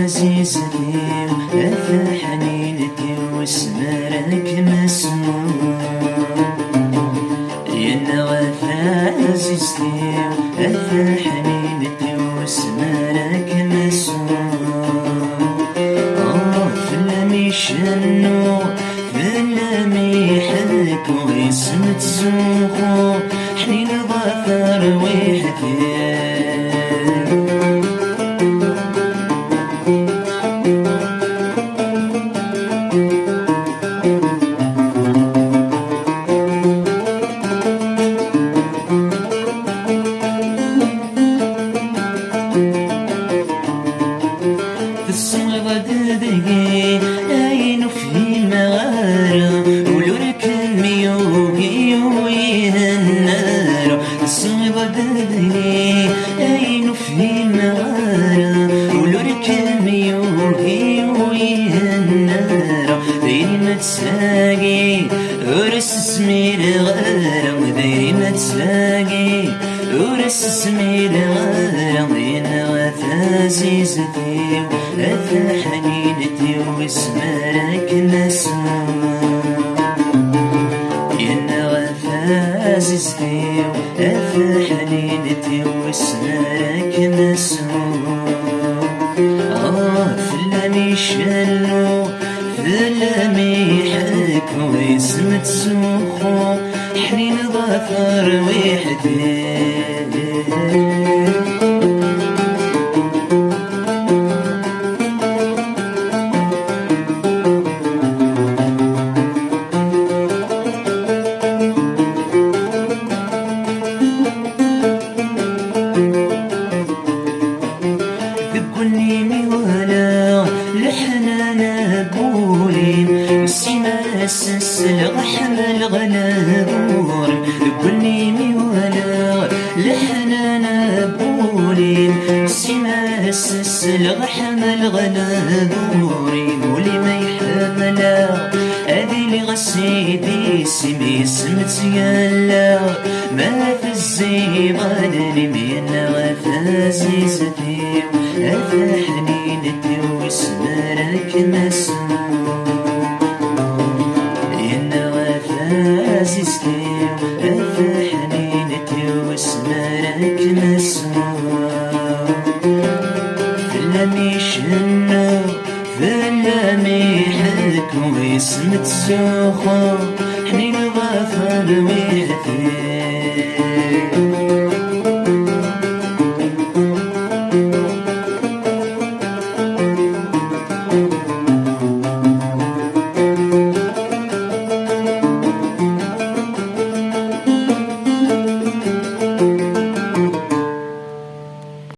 عزيزتي أثى حنينتي واسمرك مسموم يا نوافى عزيزتي أثى حنينتي واسمرك مسموم فلامي شنو فلامي حلك واسم تزوخو حنين ظفر ويحكي أين في مغارة ولورك ميوغي ويهنارة الصغيرة دادني أين في مغارة ولورك ميوغي ويهنارة دايري ما تساقي ورس سمير غارة دايري ما تساقي ورس سمير غارة يا وفا عزيزتي أثى حنينتي واسمرك مسموم يا وفا عزيزتي أثى حنينتي واسمرك مسموم فلامي شنو فلامي حك واسم تسوخو حنين ظفر ويحدي الغحم الغنابور بنيمي ولا لحنانا بولين سماس الغحم الغنابور ولي ما يحملا هذي اللي غسيدي سمي سمتيالا ما في الزيغان لمينا وفا عزيزتي أثى حنينتي واسمرك مسموم عزيزتي أثى حنينتي واسمرك مسموم فلامي شنو فلامي حك واسم تسوخو حنين ظفر ويحكي